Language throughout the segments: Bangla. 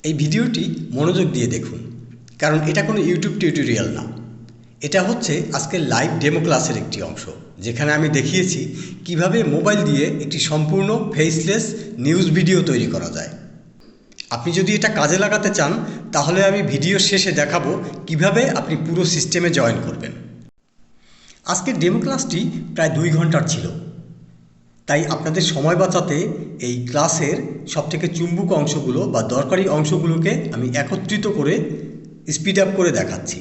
এই ভিডিওটি মনোযোগ দিয়ে দেখুন, কারণ এটা কোনো ইউটিউব টিউটোরিয়াল না। এটা হচ্ছে আজকের লাইভ ডেমো ক্লাসের একটি অংশ, যেখানে আমি দেখিয়েছি কিভাবে মোবাইল দিয়ে একটি সম্পূর্ণ ফেসলেস নিউজ ভিডিও তৈরি করা যায়। আপনি যদি এটা কাজে লাগাতে চান, তাহলে আমি ভিডিওর শেষে দেখাবো কিভাবে আপনি পুরো সিস্টেমে জয়েন করবেন। আজকের ডেমো ক্লাসটি প্রায় 2 ঘন্টার ছিল, তাই আপনাদের সময় বাঁচাতে এই ক্লাসের সবথেকে চুম্বক অংশগুলো বা দরকারি অংশগুলোকে আমি একত্রিত করে স্পিড আপ করে দেখাচ্ছি।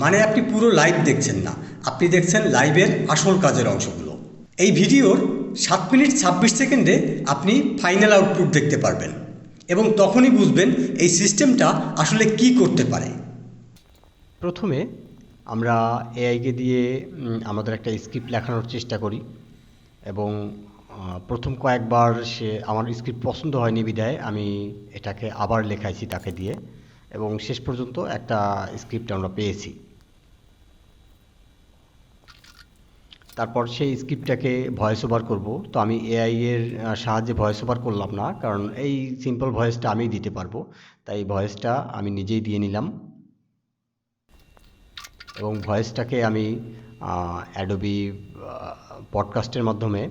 মানে আপনি পুরো লাইভ দেখছেন না, আপনি দেখছেন লাইভের আসল কাজের অংশগুলো। এই ভিডিওর 7 মিনিট 26 সেকেন্ডে আপনি ফাইনাল আউটপুট দেখতে পারবেন এবং তখনই বুঝবেন এই সিস্টেমটা আসলে কি করতে পারে। প্রথমে আমরা এআইকে দিয়ে আমাদের একটা স্ক্রিপ্ট লেখানোর চেষ্টা করি এবং প্রথম কয়েকবার সে আমার স্ক্রিপ্ট পছন্দ হয়নি বিধায় আমি এটাকে আবার লেখাইছি তাকে দিয়ে এবং শেষ পর্যন্ত একটা স্ক্রিপ্ট আমরা পেয়েছি। তারপর সেই স্ক্রিপ্টটাকে ভয়েস ওভার করব। তো আমি এআই এর সাহায্যে ভয়েস ওভার করলাম না, কারণ এই সিম্পল ভয়েসটা আমিই দিতে পারবো, তাই ভয়েসটা আমি নিজেই দিয়ে নিলাম এবং ভয়েসটাকে আমি অ্যাডোবি পডকাস্টের মাধ্যমে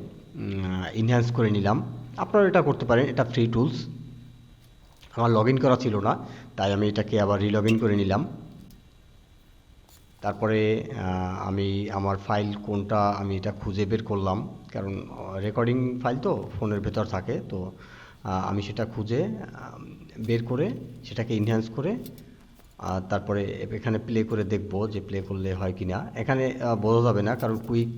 ইনহ্যান্স করে নিলাম। আপনারা এটা করতে পারেন, এটা ফ্রি টুলস। আমার লগ ইন করা ছিল না, তাই আমি এটাকে আবার রিলগ ইন করে নিলাম। তারপরে আমি আমার ফাইল কোনটা আমি এটা খুঁজে বের করলাম, কারণ রেকর্ডিং ফাইল তো ফোনের ভেতর থাকে, তো আমি সেটা খুঁজে বের করে সেটাকে ইনহ্যান্স করে তারপরে এখানে প্লে করে দেখব যে প্লে করলে হয় কি না। এখানে বোঝা যাবে না, কারণ কুইক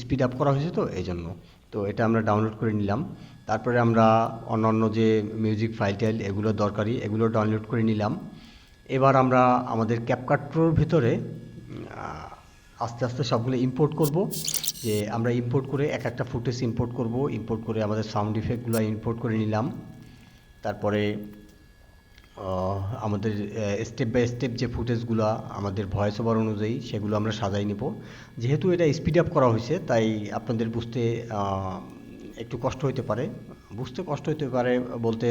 স্পিড আপ করা হয়েছে তো এই জন্য। তো এটা আমরা ডাউনলোড করে নিলাম। তারপরে আমরা অন্যান্য যে মিউজিক ফাইল টাইল এগুলো দরকারি, এগুলো ডাউনলোড করে নিলাম। এবার আমরা আমাদের ক্যাপকাট প্রোর ভিতরে আস্তে আস্তে সবগুলো ইম্পোর্ট করব। যে আমরা ইম্পোর্ট করে এক একটা ফুটেজ ইম্পোর্ট করব, ইম্পোর্ট করে আমাদের সাউন্ড ইফেক্টগুলো ইম্পোর্ট করে নিলাম। তারপরে আমাদের স্টেপ বাই স্টেপ যে ফুটেজগুলো আমাদের ভয়েস ওভার অনুযায়ী সেগুলো আমরা সাজাই নেব। যেহেতু এটা স্পিড আপ করা হয়েছে, তাই আপনাদের বুঝতে একটু কষ্ট হতে পারে। বুঝতে কষ্ট হতে পারে বলতে,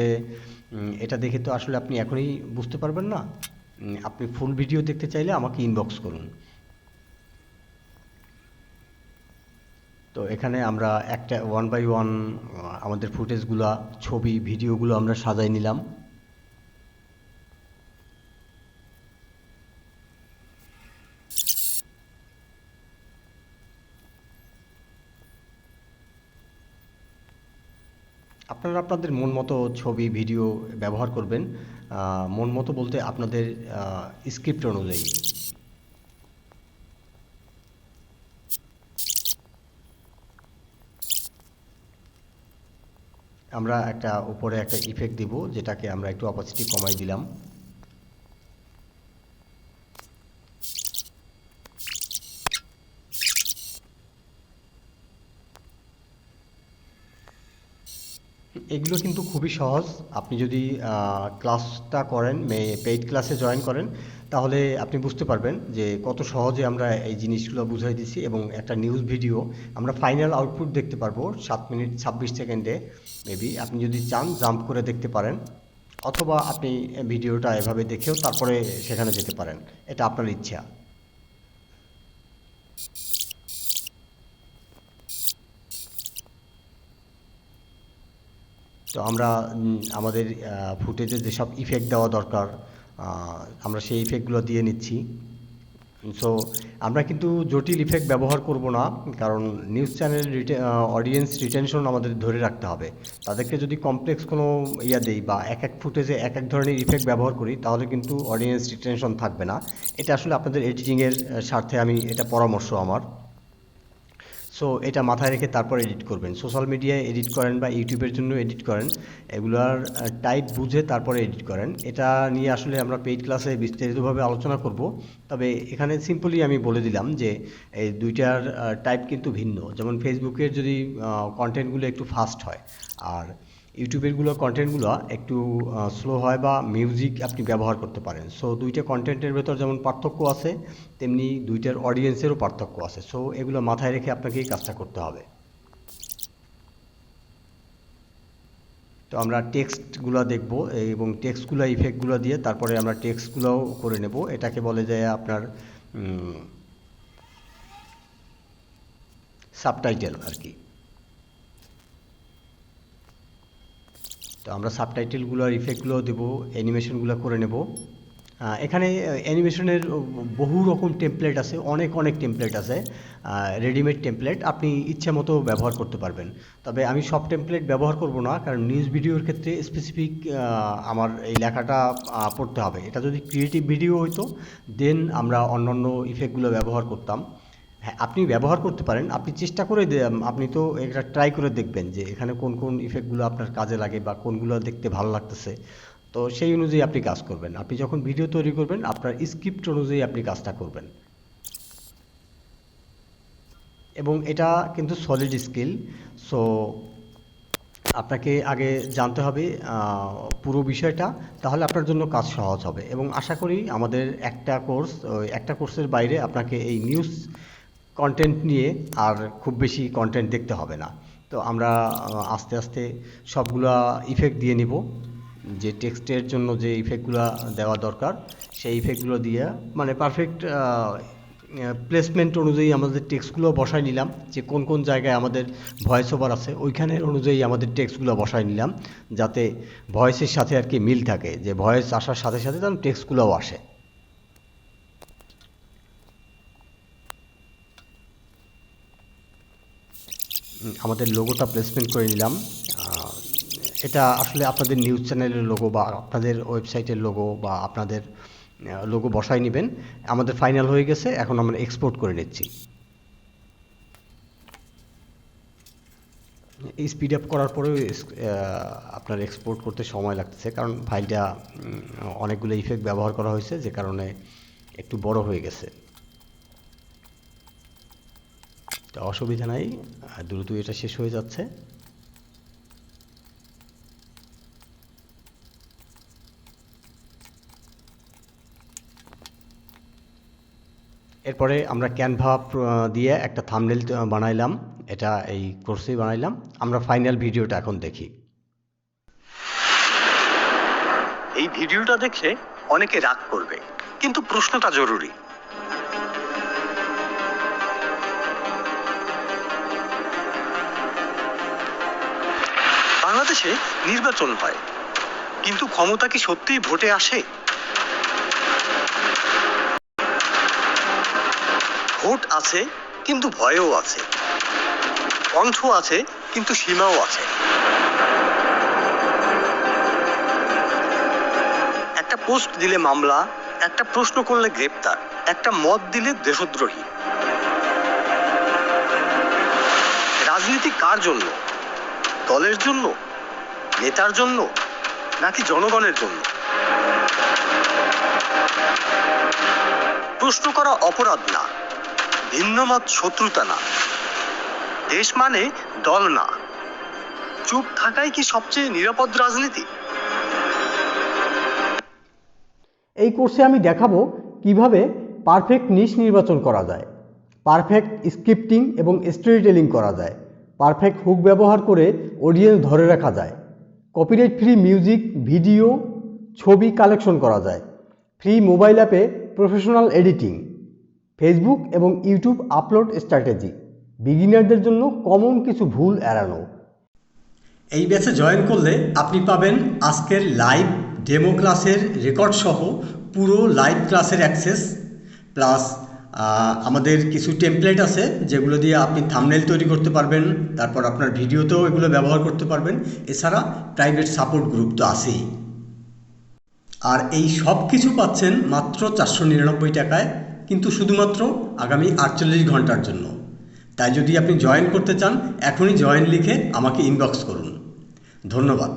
এটা দেখে তো আসলে আপনি এখনই বুঝতে পারবেন না। আপনি ফুল ভিডিও দেখতে চাইলে আমাকে ইনবক্স করুন। তো এখানে আমরা একটা 1 বাই 1 আমাদের ফুটেজগুলো, ছবি ভিডিওগুলো আমরা সাজাই নিলাম। আপনারা আপনাদের মন মতো ছবি ভিডিও ব্যবহার করবেন, মন মতো বলতে আপনাদের স্ক্রিপ্ট অনুযায়ী। আমরা একটা উপরে একটা ইফেক্ট দিব, যেটাকে আমরা একটু অপাসিটি কমাই দিলাম। এগুলো কিন্তু খুবই সহজ। আপনি যদি ক্লাসটা করেন, পেইড ক্লাসে জয়েন করেন, তাহলে আপনি বুঝতে পারবেন যে কত সহজে আমরা এই জিনিসগুলো বুঝাই দিচ্ছি এবং একটা নিউজ ভিডিও আমরা ফাইনাল আউটপুট দেখতে পারবো 7 মিনিট 26 সেকেন্ডে। মেবি আপনি যদি চান জাম্প করে দেখতে পারেন, অথবা আপনি ভিডিওটা এভাবে দেখেও তারপরে সেখানে যেতে পারেন, এটা আপনার ইচ্ছা। তো আমরা আমাদের ফুটেজে যেসব ইফেক্ট দেওয়া দরকার, আমরা সেই ইফেক্টগুলো দিয়ে নিচ্ছি। সো আমরা কিন্তু জটিল ইফেক্ট ব্যবহার করব না, কারণ নিউজ চ্যানেল অডিয়েন্স রিটেনশন আমাদের ধরে রাখতে হবে। তাদেরকে যদি কমপ্লেক্স কোনো দেই বা এক এক ফুটেজে এক এক ধরনের ইফেক্ট ব্যবহার করি, তাহলে কিন্তু অডিয়েন্স রিটেনশন থাকবে না। এটা আসলে আপনাদের এডিটিংয়ের স্বার্থে আমি এটা পরামর্শ আমার। সো এটা মাথায় রেখে তারপর এডিট করবেন। সোশ্যাল মিডিয়ায় এডিট করেন বা ইউটিউবের জন্য এডিট করেন, এগুলার টাইপ বুঝে তারপরে এডিট করেন। এটা নিয়ে আসলে আমরা পেইড ক্লাসে বিস্তারিতভাবে আলোচনা করব। তবে এখানে সিম্পলি আমি বলে দিলাম যে এই দুইটার টাইপ কিন্তু ভিন্ন। যেমন ফেসবুকের যদি কন্টেন্টগুলো একটু ফাস্ট হয়, আর ইউটিউবেরগুলো কন্টেন্টগুলো একটু স্লো হয় বা মিউজিক আপনি ব্যবহার করতে পারেন। সো দুইটা কন্টেন্টের ভেতর যেমন পার্থক্য আছে, তেমনি দুইটার অডিয়েন্সেরও পার্থক্য আছে। সো এগুলো মাথায় রেখে আপনাকে এই কাজটা করতে হবে। তো আমরা টেক্সটগুলো দেখব এবং টেক্সটগুলো ইফেক্টগুলো দিয়ে তারপরে আমরা টেক্সটগুলোও করে নেব। এটাকে বলে যায় আপনার সাবটাইটেল আর কি। তো আমরা সাবটাইটেলগুলো আর ইফেক্টগুলো দেবো, অ্যানিমেশনগুলো করে নেব। এখানে অ্যানিমেশনের বহু রকম টেমপ্লেট আছে, অনেক টেমপ্লেট আছে, রেডিমেড টেমপ্লেট আপনি ইচ্ছা মতো ব্যবহার করতে পারবেন। তবে আমি সব টেমপ্লেট ব্যবহার করব না, কারণ নিউজ ভিডিওর ক্ষেত্রে স্পেসিফিক আমার এই লেখাটা পড়তে হবে। এটা যদি ক্রিয়েটিভ ভিডিও হইতো দেন আমরা অন্যান্য ইফেক্টগুলো ব্যবহার করতাম। হ্যাঁ, আপনি ব্যবহার করতে পারেন, আপনি চেষ্টা করে আপনি তো এটা ট্রাই করে দেখবেন যে এখানে কোন ইফেক্টগুলো আপনার কাজে লাগে বা কোনগুলো দেখতে ভালো লাগতেছে। তো সেই অনুযায়ী আপনি কাজ করবেন। আপনি যখন ভিডিও তৈরি করবেন আপনার স্ক্রিপ্ট অনুযায়ী আপনি কাজটা করবেন। এবং এটা কিন্তু সলিড স্কিল, সো আপনাকে আগে জানতে হবে পুরো বিষয়টা, তাহলে আপনার জন্য কাজ সহজ হবে। এবং আশা করি আমাদের একটা কোর্সের বাইরে আপনাকে এই নিউজ কন্টেন্ট নিয়ে আর খুব বেশি কন্টেন্ট দেখতে হবে না। তো আমরা আস্তে আস্তে সবগুলা ইফেক্ট দিয়ে নিব, যে টেক্সটের জন্য যে ইফেক্টগুলো দেওয়া দরকার সেই ইফেক্টগুলো দিয়ে মানে পারফেক্ট প্লেসমেন্ট অনুযায়ী আমাদের টেক্সটগুলো বসাই নিলাম, যে কোন জায়গায় আমাদের ভয়েস ওভার আছে ওইখানের অনুযায়ী আমাদের টেক্সটগুলো বসাই নিলাম, যাতে ভয়েসের সাথে আর কি মিল থাকে, যে ভয়েস আসার সাথে সাথে তখন টেক্সটগুলোও আসে। আমাদের লোগোটা প্লেসমেন্ট করে নিলাম। এটা আসলে আপনাদের নিউজ চ্যানেলের লোগো বা আপনাদের ওয়েবসাইটের লোগো বা আপনাদের লোগো বসাই নেবেন। আমাদের ফাইনাল হয়ে গেছে, এখন আমরা এক্সপোর্ট করে নিচ্ছি। স্পিড আপ করার পরেও আপনার এক্সপোর্ট করতে সময় লাগতেছে, কারণ ফাইলটা অনেকগুলো ইফেক্ট ব্যবহার করা হয়েছে, যে কারণে একটু বড় হয়ে গেছে। তো অসুবিধা নাই, দ্রুত এটা শেষ হয়ে যাচ্ছে। এরপরে আমরা ক্যানভা দিয়ে একটা থাম্বনেল বানাইলাম, এটা এই কোর্সেই বানাইলাম। আমরা ফাইনাল ভিডিওটা এখন দেখি। এই ভিডিওটা দেখে অনেকে রাগ করবে, কিন্তু প্রশ্নটা জরুরি। বাংলাদেশে নির্বাচন হয়, কিন্তু ক্ষমতা কি সত্যিই ভোটে আসে? ভোট আছে কিন্তু ভয়ও আছে, কণ্ঠ আছে কিন্তু সীমাও আছে। একটা পোস্ট দিলে মামলা, একটা প্রশ্ন করলে গ্রেপ্তার, একটা মত দিলে দেশদ্রোহী। রাজনীতি কার জন্য? দলের জন্য, নেতার জন্য, নাকি জনগণের জন্য? প্রশ্ন করা অপরাধ না, ভিন্নমত শত্রুতা না, দেশ মানে দল না। চুপ থাকাই কি সবচেয়ে নিরাপদ রাজনীতি? এই কোর্সে আমি দেখাবো কিভাবে পারফেক্ট নিশ নির্বাচন করা যায়, পারফেক্ট স্ক্রিপ্টিং এবং স্টোরি টেলিং করা যায়, পারফেক্ট হুক ব্যবহার করে অডিয়েন্স ধরে রাখা যায়, কপিরাইট ফ্রি মিউজিক, ভিডিও, ছবি কালেকশন করা যায়, ফ্রি মোবাইল অ্যাপে প্রফেশনাল এডিটিং, ফেসবুক এবং ইউটিউব আপলোড স্ট্র্যাটেজি, বিগিনারদের জন্য কমন কিছু ভুল এড়ানো। এই ব্যাচে জয়েন করলে আপনি পাবেন আজকের লাইভ ডেমো ক্লাসের রেকর্ড সহ পুরো লাইভ ক্লাসের অ্যাক্সেস, প্লাস আমাদের কিছু টেমপ্লেট আছে যেগুলো দিয়ে আপনি থাম্বনেল তৈরি করতে পারবেন, তারপর আপনার ভিডিওতেও এগুলো ব্যবহার করতে পারবেন। এছাড়া প্রাইভেট সাপোর্ট গ্রুপ তো আছেই। আর এই সব কিছু পাচ্ছেন মাত্র 499 টাকায়, কিন্তু শুধুমাত্র আগামী 48 ঘন্টার জন্য। তাই যদি আপনি জয়েন করতে চান, এখনই জয়েন লিখে আমাকে ইনবক্স করুন। ধন্যবাদ।